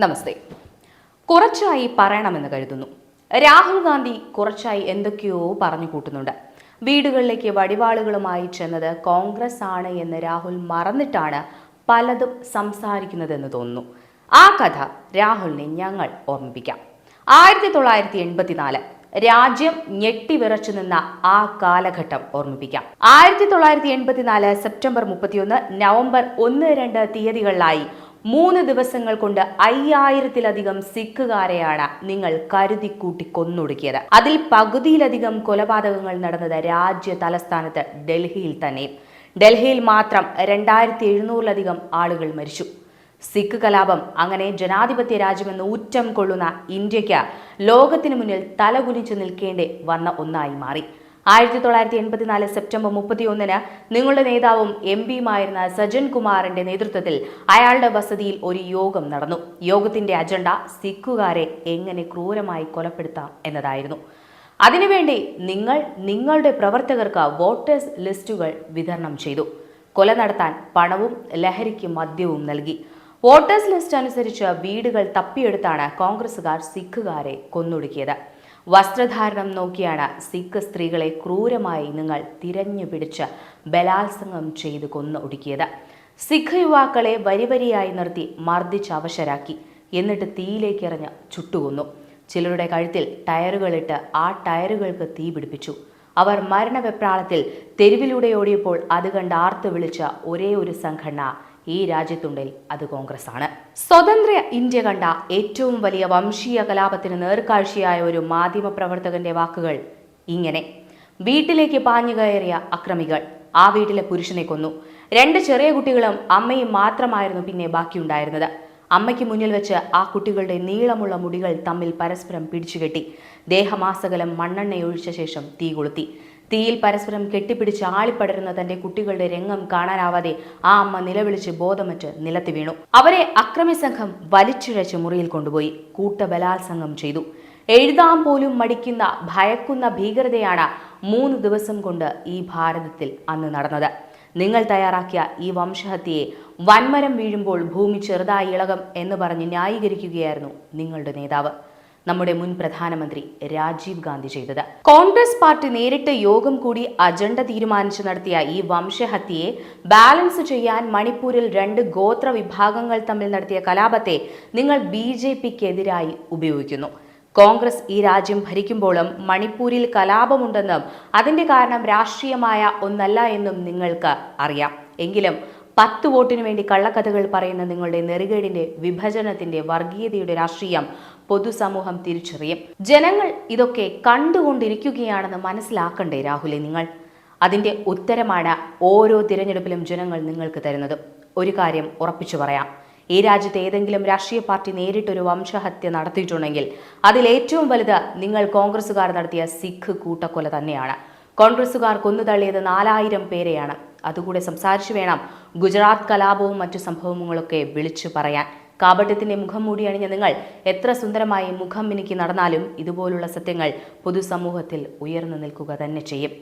നമസ്തേ. കുറച്ചായി പറയണമെന്ന് കരുതുന്നു. രാഹുൽ ഗാന്ധി കുറച്ചായി എന്തൊക്കെയോ പറഞ്ഞു കൂട്ടുന്നുണ്ട്. വീടുകളിലേക്ക് വടിവാളുകളുമായി ചെന്നത് കോൺഗ്രസ് ആണ് എന്ന് രാഹുൽ മറന്നിട്ടാണ് പലതും സംസാരിക്കുന്നതെന്ന് തോന്നുന്നു. ആ കഥ രാഹുലിനെ ഞങ്ങൾ ഓർമ്മിപ്പിക്കാം. 1984 രാജ്യം ഞെട്ടിവിറച്ചു നിന്ന ആ കാലഘട്ടം ഓർമ്മിപ്പിക്കാം. 1984 സെപ്റ്റംബർ 31, നവംബർ 1, 2 തീയതികളിലായി 3 ദിവസങ്ങൾ കൊണ്ട് 5000-ത്തിലധികം സിഖുകാരെയാണ് നിങ്ങൾ കരുതിക്കൂട്ടി കൊന്നൊടുക്കിയത്. അതിൽ പകുതിയിലധികം കൊലപാതകങ്ങൾ നടന്നത് രാജ്യ തലസ്ഥാനത്ത് ഡൽഹിയിൽ തന്നെ. ഡൽഹിയിൽ മാത്രം 2700-ലധികം ആളുകൾ മരിച്ചു. സിഖ് കലാപം അങ്ങനെ ജനാധിപത്യ രാജ്യമെന്ന് ഊറ്റം കൊള്ളുന്ന ഇന്ത്യക്ക് ലോകത്തിനു മുന്നിൽ തലകുനിച്ചു നിൽക്കേണ്ടി വന്ന ഒന്നായി മാറി. 1984 സെപ്റ്റംബർ 31 നിങ്ങളുടെ നേതാവും MP-യുമായിരുന്ന സജ്ജൻ കുമാറിന്റെ നേതൃത്വത്തിൽ അയാളുടെ വസതിയിൽ ഒരു യോഗം നടന്നു. യോഗത്തിന്റെ അജണ്ട സിഖുകാരെ എങ്ങനെ ക്രൂരമായി കൊലപ്പെടുത്താം എന്നതായിരുന്നു. അതിനുവേണ്ടി നിങ്ങളുടെ പ്രവർത്തകർക്ക് വോട്ടേഴ്സ് ലിസ്റ്റുകൾ വിതരണം ചെയ്തു. കൊല നടത്താൻ പണവും ലഹരിക്ക് മദ്യവും നൽകി. വോട്ടേഴ്സ് ലിസ്റ്റ് അനുസരിച്ച് വീടുകൾ തപ്പിയെടുത്താണ് കോൺഗ്രസുകാർ സിഖുകാരെ കൊന്നൊടുക്കിയത്. വസ്ത്രധാരണം നോക്കിയാണ് സിഖ് സ്ത്രീകളെ ക്രൂരമായി നിങ്ങൾ തിരഞ്ഞു പിടിച്ച് ബലാത്സംഗം ചെയ്ത് കൊന്നൊടുക്കിയത്. സിഖ് യുവാക്കളെ വരിവരിയായി നിർത്തി മർദ്ദിച്ച് അവശരാക്കി. എന്നിട്ട് തീയിലേക്ക് എറിഞ്ഞ് ചുട്ടുകൊന്നു. ചിലരുടെ കഴുത്തിൽ ടയറുകളിട്ട് ആ ടയറുകൾക്ക് തീ പിടിപ്പിച്ചു. അവർ മരണവെപ്രാളത്തിൽ തെരുവിലൂടെ ഓടിയപ്പോൾ അത് കണ്ട് ആർത്ത് വിളിച്ച ഒരേ ഒരു സംഘടന ഈ രാജ്യത്തുണ്ടെങ്കിൽ അത് കോൺഗ്രസ് ആണ്. സ്വതന്ത്ര ഇന്ത്യ കണ്ട ഏറ്റവും വലിയ വംശീയ കലാപത്തിന് നേർക്കാഴ്ചയായ ഒരു മാധ്യമ പ്രവർത്തകന്റെ വാക്കുകൾ ഇങ്ങനെ: വീട്ടിലേക്ക് പാഞ്ഞു കയറിയ അക്രമികൾ ആ വീട്ടിലെ പുരുഷനെ കൊന്നു. 2 ചെറിയ കുട്ടികളും അമ്മയും മാത്രമായിരുന്നു പിന്നെ ബാക്കിയുണ്ടായിരുന്നത്. അമ്മയ്ക്ക് മുന്നിൽ വെച്ച് ആ കുട്ടികളുടെ നീളമുള്ള മുടികൾ തമ്മിൽ പരസ്പരം പിടിച്ചുകെട്ടി. ദേഹമാസകലം മണ്ണെണ്ണയൊഴിച്ച ശേഷം തീ കൊളുത്തി. തീയിൽ പരസ്പരം കെട്ടിപ്പിടിച്ച് ആളിപ്പടരുന്ന തന്റെ കുട്ടികളുടെ രംഗം കാണാനാവാതെ ആ അമ്മ നിലവിളിച്ച് ബോധമറ്റ് നിലത്ത് വീണു. അവരെ അക്രമി സംഘം വലിച്ചിഴച്ച് മുറിയിൽ കൊണ്ടുപോയി കൂട്ടബലാത്സംഗം ചെയ്തു. എഴുതാൻ പോലും മടിക്കുന്ന ഭയക്കുന്ന ഭീകരതയാണ് 3 ദിവസം കൊണ്ട് ഈ ഭാരതത്തിൽ അന്ന് നടന്നത്. നിങ്ങൾ തയ്യാറാക്കിയ ഈ വംശഹത്യയെ വൻമരം വീഴുമ്പോൾ ഭൂമി ചെറുതായി ഇളകം എന്ന് പറഞ്ഞ് ന്യായീകരിക്കുകയായിരുന്നു നിങ്ങളുടെ നേതാവ്, നമ്മുടെ മുൻ പ്രധാനമന്ത്രി രാജീവ് ഗാന്ധി ചെയ്തത്. കോൺഗ്രസ് പാർട്ടി നേരിട്ട് യോഗം കൂടി അജണ്ട തീരുമാനിച്ചു നടത്തിയ ഈ വംശഹത്യയെ ബാലൻസ് ചെയ്യാൻ മണിപ്പൂരിൽ 2 ഗോത്ര വിഭാഗങ്ങൾ തമ്മിൽ നടത്തിയ കലാപത്തെ നിങ്ങൾ BJP-ക്കെതിരായി ഉപയോഗിക്കുന്നു. കോൺഗ്രസ് ഈ രാജ്യം ഭരിക്കുമ്പോഴും മണിപ്പൂരിൽ കലാപമുണ്ടെന്നും അതിന്റെ കാരണം രാഷ്ട്രീയമായ ഒന്നല്ല എന്നും നിങ്ങൾക്ക് അറിയാം. എങ്കിലും 10 വോട്ടിനു വേണ്ടി കള്ളക്കഥകൾ പറയുന്ന നിങ്ങളുടെ നെറുകേടിന്റെ വിഭജനത്തിന്റെ വർഗീയതയുടെ രാഷ്ട്രീയം പൊതുസമൂഹം തിരിച്ചറിയും. ജനങ്ങൾ ഇതൊക്കെ കണ്ടുകൊണ്ടിരിക്കുകയാണെന്ന് മനസ്സിലാക്കണ്ടേ രാഹുലെ നിങ്ങൾ? അതിന്റെ ഉത്തരമാണ് ഓരോ തിരഞ്ഞെടുപ്പിലും ജനങ്ങൾ നിങ്ങൾക്ക് തരുന്നത്. ഒരു കാര്യം ഉറപ്പിച്ചു പറയാം, ഈ രാജ്യത്ത് ഏതെങ്കിലും രാഷ്ട്രീയ പാർട്ടി നേരിട്ടൊരു വംശഹത്യ നടത്തിയിട്ടുണ്ടെങ്കിൽ അതിലേറ്റവും വലുത് നിങ്ങൾ കോൺഗ്രസുകാർ നടത്തിയ സിഖ് കൂട്ടക്കൊല തന്നെയാണ്. കോൺഗ്രസുകാർ കൊന്നുതള്ളിയത് 4000 പേരെയാണ്. അതുകൂടെ സംസാരിച്ചു വേണം ഗുജറാത്ത് കലാപവും മറ്റു സംഭവങ്ങളൊക്കെ വിളിച്ചു പറയാൻ. കാപട്യത്തിന്റെ മുഖം മൂടി അണിഞ്ഞ നിങ്ങൾ എത്ര സുന്ദരമായി മുഖം മിനുക്കി നടന്നാലും ഇതുപോലുള്ള സത്യങ്ങൾ പൊതുസമൂഹത്തിൽ ഉയർന്നു നിൽക്കുക തന്നെ ചെയ്യും.